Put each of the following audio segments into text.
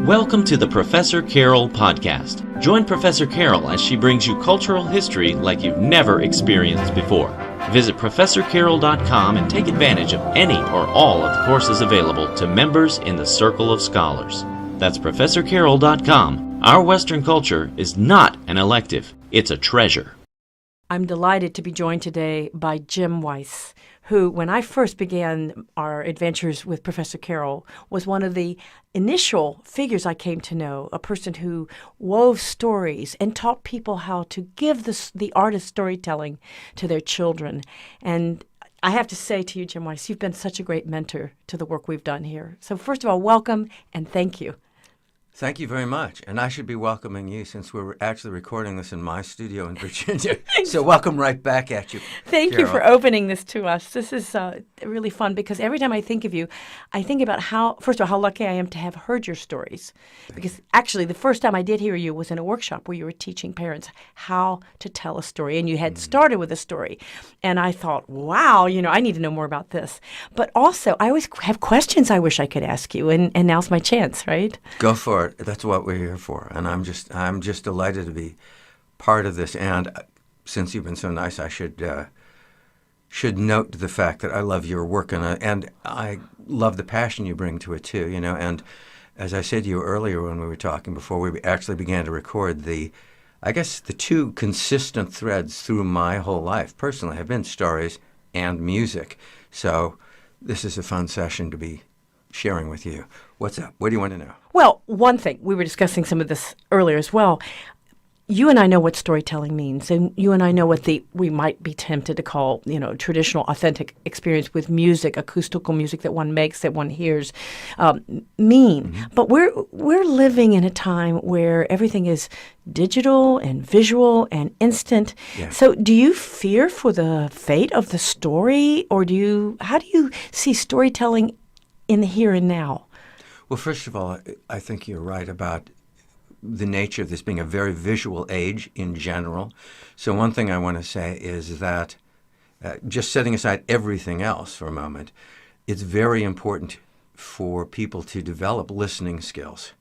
Welcome to the Professor Carol podcast. Join Professor Carol as she brings you cultural history like you've never experienced before. Visit ProfessorCarol.com and take advantage of any or all of the courses available to members in the Circle of Scholars. That's ProfessorCarol.com. Our Western culture is not an elective, it's a treasure. I'm delighted to be joined today by Jim Weiss, who, when I first began our adventures with Professor Carol, was one of the initial figures I came to know, a person who wove stories and taught people how to give the art of storytelling to their children. And I have to say to you, Jim Weiss, you've been such a great mentor to the work we've done here. So first of all, welcome and thank you. Thank you very much. And I should be welcoming you since we're actually recording this in my studio in Virginia. So welcome right back at you. Thank you for opening this to us. This is really fun because every time I think of you, I think about first of all, how lucky I am to have heard your stories. Because actually, the first time I did hear you was in a workshop where you were teaching parents how to tell a story. And you had started with a story. And I thought, wow, I need to know more about this. But also, I always have questions I wish I could ask you. And now's my chance, right? Go for it. That's what we're here for, and I'm just delighted to be part of this. And since you've been so nice, I should note the fact that I love your work, and I love the passion you bring to it too. And as I said to you earlier when we were talking before we actually began to record, I guess the two consistent threads through my whole life personally have been stories and music. So this is a fun session to be sharing with you. What's up? What do you want to know? Well, one thing, we were discussing some of this earlier as well. You and I know what storytelling means, and you and I know what we might be tempted to call, traditional, authentic experience with music, acoustical music that one makes, that one hears, mean. Mm-hmm. But we're living in a time where everything is digital and visual and instant. Yeah. So do you fear for the fate of the story, or how do you see storytelling in the here and now? Well, first of all, I think you're right about the nature of this being a very visual age in general. So one thing I want to say is that just setting aside everything else for a moment, it's very important for people to develop listening skills.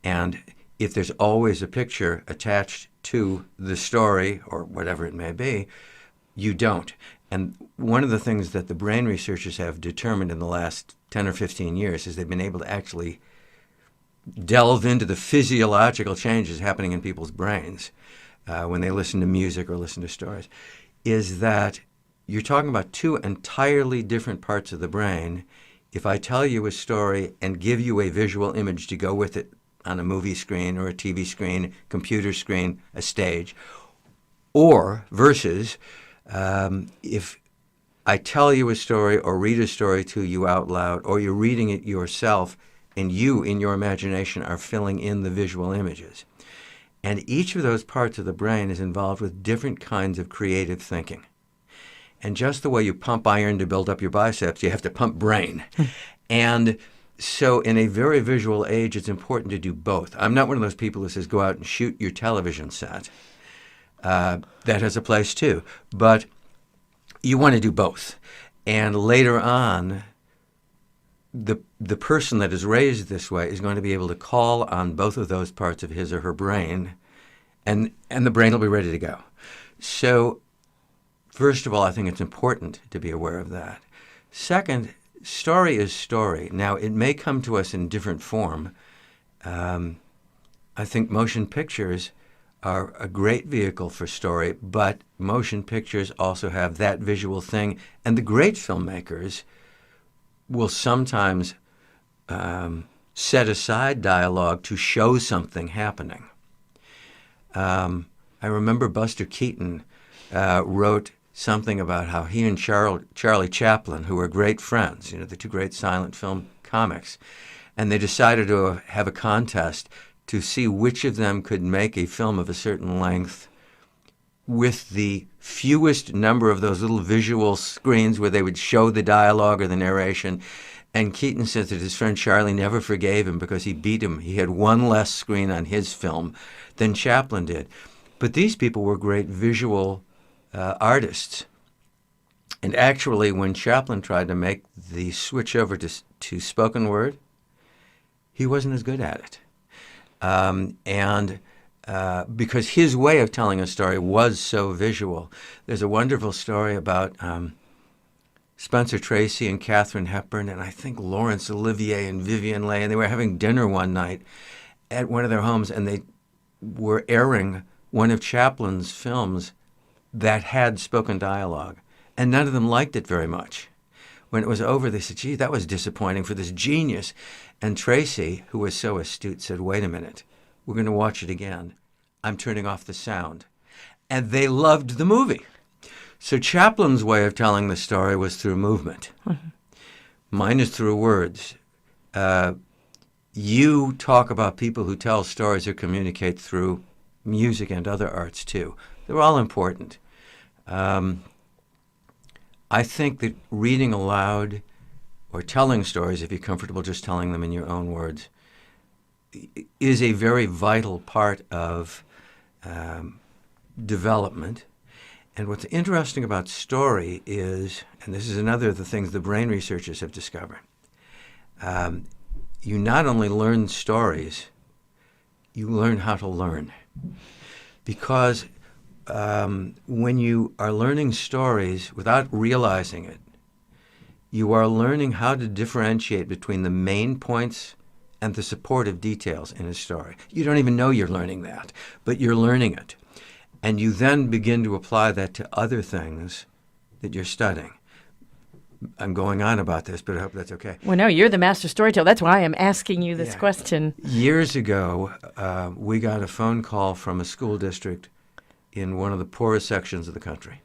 And if there's always a picture attached to the story or whatever it may be, you don't. And one of the things that the brain researchers have determined in the last 10 or 15 years is they've been able to actually delve into the physiological changes happening in people's brains when they listen to music or listen to stories, is that you're talking about two entirely different parts of the brain. If I tell you a story and give you a visual image to go with it on a movie screen or a TV screen, computer screen, a stage, or versus if I tell you a story or read a story to you out loud, or you're reading it yourself, and you, in your imagination, are filling in the visual images. And each of those parts of the brain is involved with different kinds of creative thinking. And just the way you pump iron to build up your biceps, you have to pump brain. And so in a very visual age, it's important to do both. I'm not one of those people who says, go out and shoot your television set. That has a place too. But you want to do both. And later on, the person that is raised this way is going to be able to call on both of those parts of his or her brain, and the brain will be ready to go. So, first of all, I think it's important to be aware of that. Second, story is story. Now, it may come to us in different form. I think motion pictures are a great vehicle for story, but motion pictures also have that visual thing, and the great filmmakers will sometimes set aside dialogue to show something happening. I remember Buster Keaton wrote something about how he and Charlie Chaplin, who were great friends, the two great silent film comics, and they decided to have a contest to see which of them could make a film of a certain length with the fewest number of those little visual screens where they would show the dialogue or the narration. And Keaton said that his friend Charlie never forgave him because he beat him. He had one less screen on his film than Chaplin did. But these people were great visual artists. And actually, when Chaplin tried to make the switch over to spoken word, he wasn't as good at it. And because his way of telling a story was so visual. There's a wonderful story about Spencer Tracy and Katharine Hepburn, and I think Laurence Olivier and Vivien Leigh, and they were having dinner one night at one of their homes, and they were airing one of Chaplin's films that had spoken dialogue, and none of them liked it very much. When it was over, they said, gee, that was disappointing for this genius. And Tracy, who was so astute, said, wait a minute, we're going to watch it again. I'm turning off the sound. And they loved the movie. So Chaplin's way of telling the story was through movement. Mm-hmm. Mine is through words. You talk about people who tell stories or communicate through music and other arts, too. They're all important. I think that reading aloud or telling stories, if you're comfortable just telling them in your own words, is a very vital part of development. And what's interesting about story is, and this is another of the things the brain researchers have discovered, you not only learn stories, you learn how to learn. Because when you are learning stories without realizing it, you are learning how to differentiate between the main points and the supportive details in a story. You don't even know you're learning that, but you're learning it. And you then begin to apply that to other things that you're studying. I'm going on about this, but I hope that's okay. Well, no, you're the master storyteller. That's why I'm asking you this question. Years ago, we got a phone call from a school district in one of the poorest sections of the country.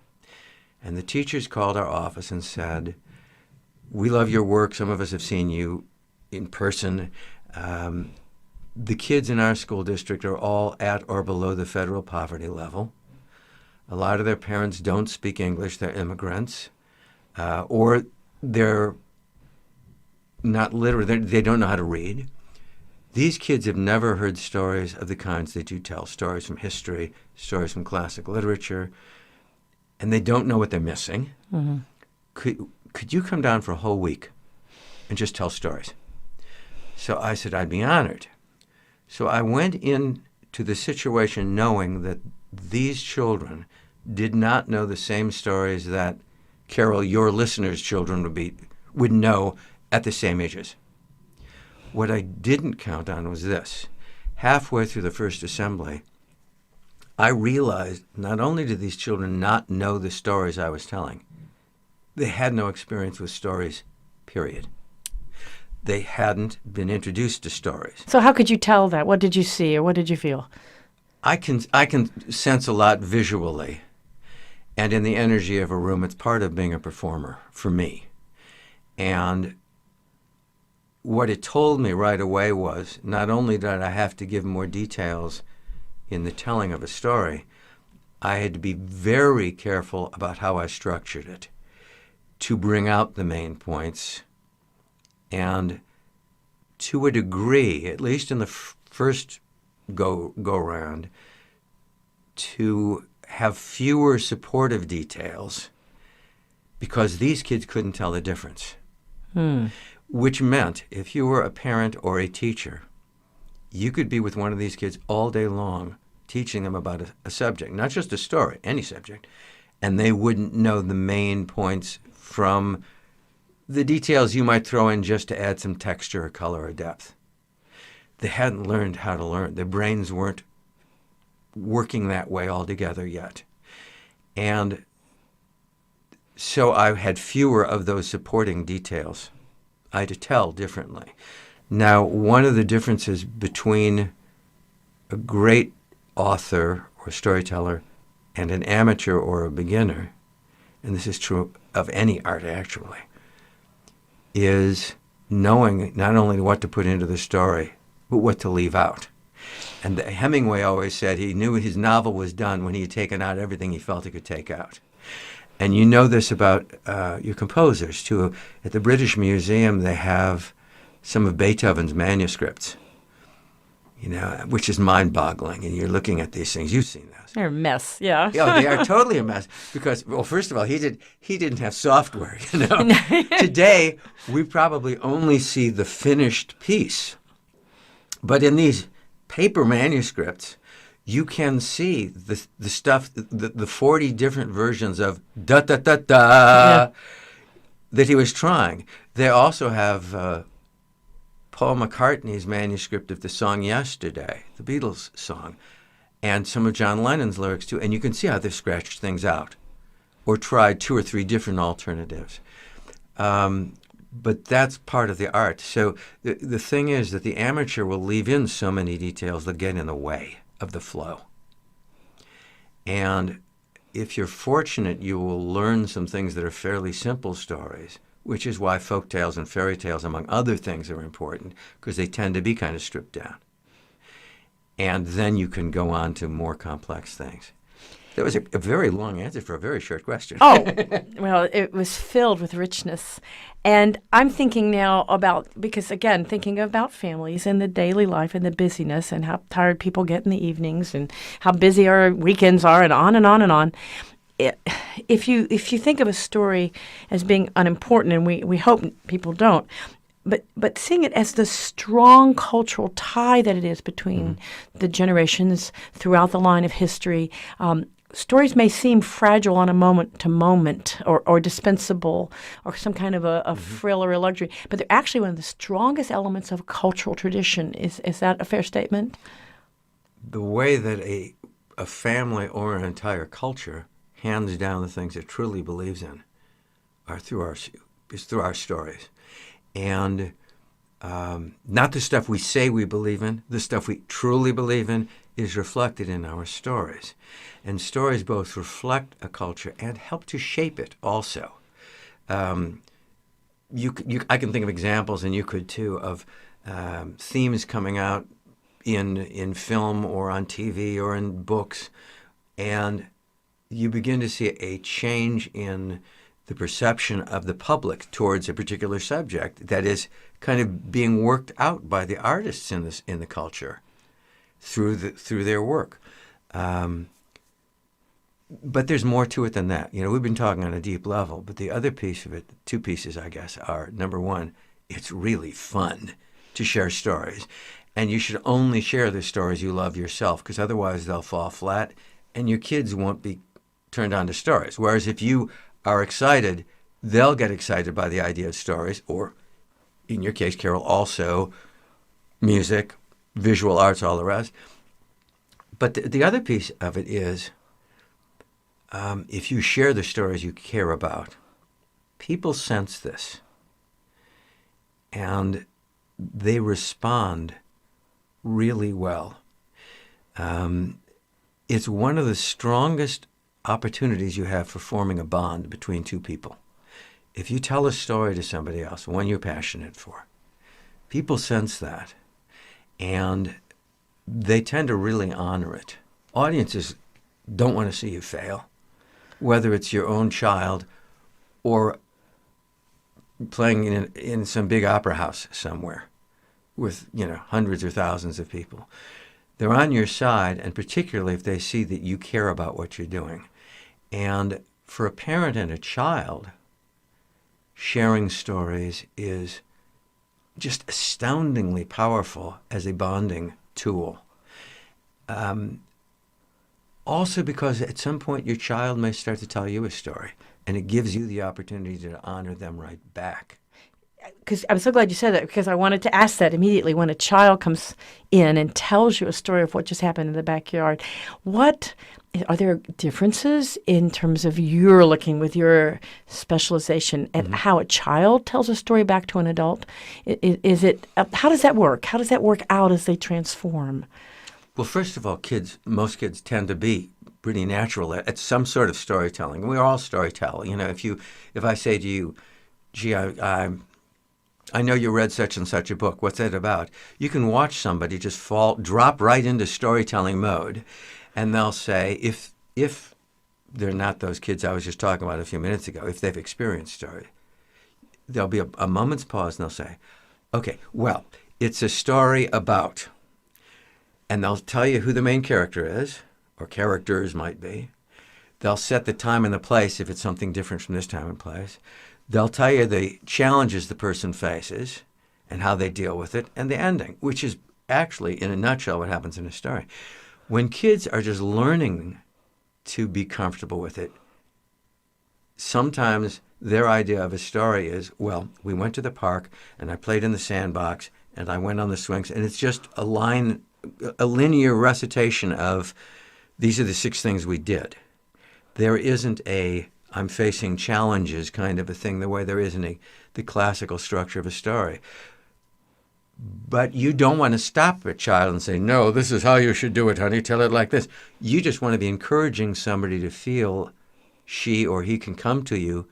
And the teachers called our office and said, we love your work. Some of us have seen you in person. The kids in our school district are all at or below the federal poverty level. A lot of their parents don't speak English. They're immigrants. Or they're not literate. They don't know how to read. These kids have never heard stories of the kinds that you tell, stories from history, stories from classic literature, and they don't know what they're missing. Mm-hmm. Could you come down for a whole week and just tell stories? So I said, I'd be honored. So I went into the situation knowing that these children did not know the same stories that, Carol, your listeners' children would know at the same ages. What I didn't count on was this. Halfway through the first assembly, I realized not only did these children not know the stories I was telling, they had no experience with stories, period. They hadn't been introduced to stories. So how could you tell that? What did you see or what did you feel? I can sense a lot visually, and in the energy of a room. It's part of being a performer for me. And what it told me right away was not only did I have to give more details in the telling of a story, I had to be very careful about how I structured it to bring out the main points. And to a degree, at least in the first go-round, to have fewer supportive details because these kids couldn't tell the difference. Which meant if you were a parent or a teacher, you could be with one of these kids all day long teaching them about a subject, not just a story, any subject, and they wouldn't know the main points from the details you might throw in just to add some texture or color or depth. They hadn't learned how to learn. Their brains weren't working that way altogether yet. And so I had fewer of those supporting details. I had to tell differently. Now, one of the differences between a great author or storyteller and an amateur or a beginner, and this is true of any art actually, is knowing not only what to put into the story, but what to leave out. And Hemingway always said he knew his novel was done when he had taken out everything he felt he could take out. And you know this about your composers, too. At the British Museum, they have some of Beethoven's manuscripts, which is mind-boggling. And you're looking at these things. You've seen those. They're a mess, yeah. Yeah, they are totally a mess because, well, first of all, he didn't have software, Today, we probably only see the finished piece. But in these paper manuscripts, you can see the stuff, the 40 different versions of da-da-da-da that he was trying. They also have Paul McCartney's manuscript of the song Yesterday, the Beatles song, and some of John Lennon's lyrics too. And you can see how they've scratched things out or tried 2 or 3 different alternatives. But that's part of the art. So the thing is that the amateur will leave in so many details that get in the way of the flow. And if you're fortunate, you will learn some things that are fairly simple stories, which is why folk tales and fairy tales, among other things, are important, because they tend to be kind of stripped down. And then you can go on to more complex things. That was a very long answer for a very short question. Oh, well, it was filled with richness. And I'm thinking now about, because again, thinking about families and the daily life and the busyness and how tired people get in the evenings and how busy our weekends are and on and on and on. If you think of a story as being unimportant, and we hope people don't, but seeing it as the strong cultural tie that it is between the generations throughout the line of history, stories may seem fragile on a moment-to-moment or dispensable or some kind of a frill or a luxury, but they're actually one of the strongest elements of cultural tradition. Is that a fair statement? The way that a family or an entire culture hands down the things it truly believes in are through our stories. And not the stuff we say we believe in, the stuff we truly believe in is reflected in our stories. And stories both reflect a culture and help to shape it also. I can think of examples, and you could too, of themes coming out in film or on TV or in books, and you begin to see a change in the perception of the public towards a particular subject that is kind of being worked out by the artists in the culture through their work. But there's more to it than that. We've been talking on a deep level, but the other piece of it, 2 pieces, I guess, are, number one, it's really fun to share stories. And you should only share the stories you love yourself, because otherwise they'll fall flat and your kids won't be turned on to stories. Whereas if you are excited, they'll get excited by the idea of stories, or in your case, Carol, also music, visual arts, all the rest. But the other piece of it is, if you share the stories you care about, people sense this, and they respond really well. It's one of the strongest opportunities you have for forming a bond between 2 people. If you tell a story to somebody else, one you're passionate for, people sense that, and they tend to really honor it. Audiences don't want to see you fail, whether it's your own child or playing in some big opera house somewhere with hundreds or thousands of people. They're on your side, and particularly if they see that you care about what you're doing. And for a parent and a child, sharing stories is just astoundingly powerful as a bonding tool. Also because at some point your child may start to tell you a story, and it gives you the opportunity to honor them right back. Because I'm so glad you said that, because I wanted to ask that immediately. When a child comes in and tells you a story of what just happened in the backyard, are there differences in terms of you're looking with your specialization at how a child tells a story back to an adult? Is it how does that work? How does that work out as they transform? Well, first of all, most kids tend to be pretty natural at some sort of storytelling. We're all storytelling. If I say to you, gee, I know you read such and such a book. What's that about? You can watch somebody just drop right into storytelling mode, and they'll say, if they're not those kids I was just talking about a few minutes ago, if they've experienced story, there'll be a moment's pause, and they'll say, okay, well, it's a story about, and they'll tell you who the main character is, or characters might be. They'll set the time and the place if it's something different from this time and place. They'll tell you the challenges the person faces and how they deal with it, and the ending, which is actually, in a nutshell, what happens in a story. When kids are just learning to be comfortable with it, sometimes their idea of a story is, well, we went to the park and I played in the sandbox and I went on the swings, and it's just a linear recitation of these are the 6 things we did. There isn't a I'm facing challenges kind of a thing the way there is in the classical structure of a story. But you don't want to stop a child and say, no, this is how you should do it, honey, tell it like this. You just want to be encouraging somebody to feel she or he can come to you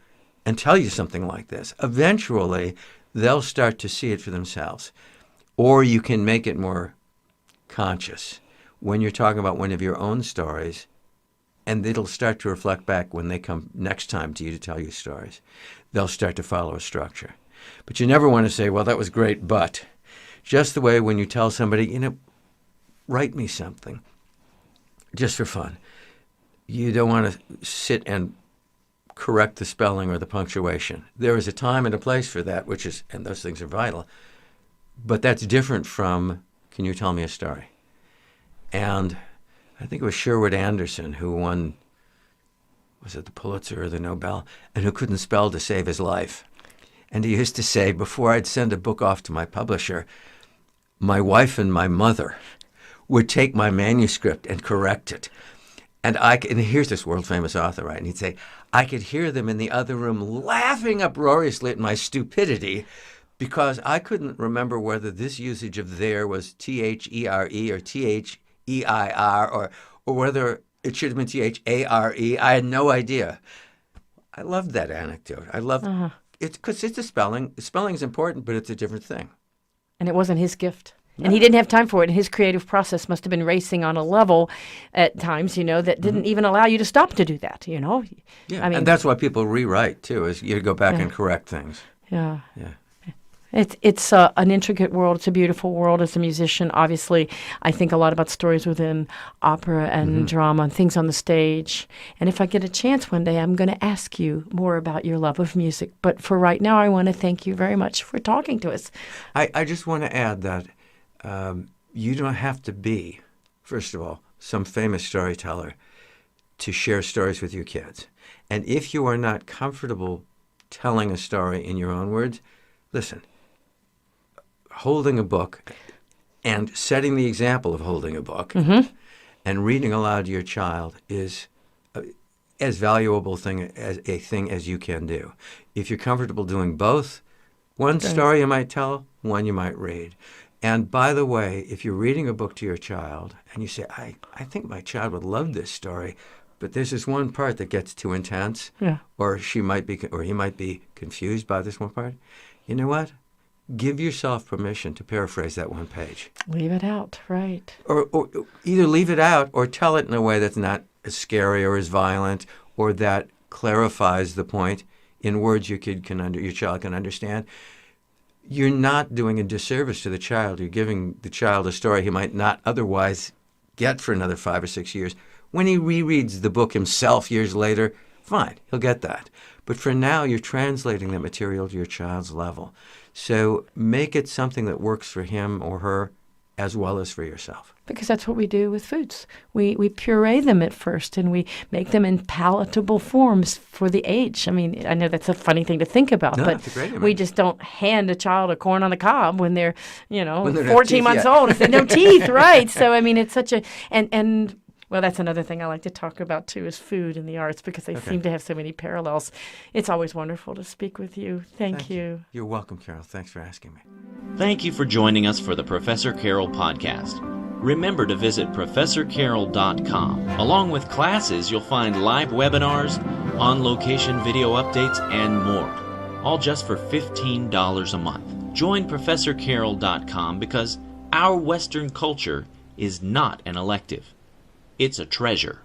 and tell you something like this. Eventually, they'll start to see it for themselves. Or you can make it more conscious when you're talking about one of your own stories, and it'll start to reflect back when they come next time to you to tell you stories. They'll start to follow a structure. But you never want to say, well, that was great, but... Just the way when you tell somebody, write me something, just for fun. You don't want to sit and correct the spelling or the punctuation. There is a time and a place for that, and those things are vital. But that's different from, can you tell me a story? And I think it was Sherwood Anderson who won, was it the Pulitzer or the Nobel, and who couldn't spell to save his life. And he used to say, before I'd send a book off to my publisher, my wife and my mother would take my manuscript and correct it. And here's this world-famous author, right? And he'd say, I could hear them in the other room laughing uproariously at my stupidity because I couldn't remember whether this usage of there was T-H-E-R-E or T-H-E-I-R or whether it should have been T-H-A-R-E. I had no idea. I loved that anecdote. I loved it because it's a spelling. Spelling is important, but it's a different thing. And it wasn't his gift. And he didn't have time for it. And his creative process must have been racing on a level at times, that didn't even allow you to stop to do that, Yeah, I mean, and that's why people rewrite, too, is you go back and correct things. Yeah. Yeah. It's an intricate world. It's a beautiful world. As a musician, obviously, I think a lot about stories within opera and drama and things on the stage. And if I get a chance one day, I'm going to ask you more about your love of music. But for right now, I want to thank you very much for talking to us. I just want to add that you don't have to be, first of all, some famous storyteller to share stories with your kids. And if you are not comfortable telling a story in your own words, listen. Holding a book and setting the example of holding a book and reading aloud to your child is as valuable a thing as you can do. If you're comfortable doing both, one story you might tell, one you might read. And by the way, if you're reading a book to your child and you say, I think my child would love this story, but there's this one part that gets too intense, or he might be confused by this one part, you know what? Give yourself permission to paraphrase that one page. Leave it out, right. Or either leave it out or tell it in a way that's not as scary or as violent or that clarifies the point in words your child can understand. You're not doing a disservice to the child. You're giving the child a story he might not otherwise get for another 5 or 6 years. When he rereads the book himself years later, fine, he'll get that. But for now, you're translating that material to your child's level. So make it something that works for him or her as well as for yourself. Because that's what we do with foods. We puree them at first, and we make them in palatable forms for the age. I mean, I know that's a funny thing to think about, but we just don't hand a child a corn on the cob when they're 14 months old. If they no teeth, right? So, I mean, it's such a... And well, that's another thing I like to talk about, too, is food and the arts, because they seem to have so many parallels. It's always wonderful to speak with you. Thank you. You're welcome, Carol. Thanks for asking me. Thank you for joining us for the Professor Carol podcast. Remember to visit ProfessorCarol.com. Along with classes, you'll find live webinars, on-location video updates, and more. All just for $15 a month. Join ProfessorCarol.com because our Western culture is not an elective. It's a treasure.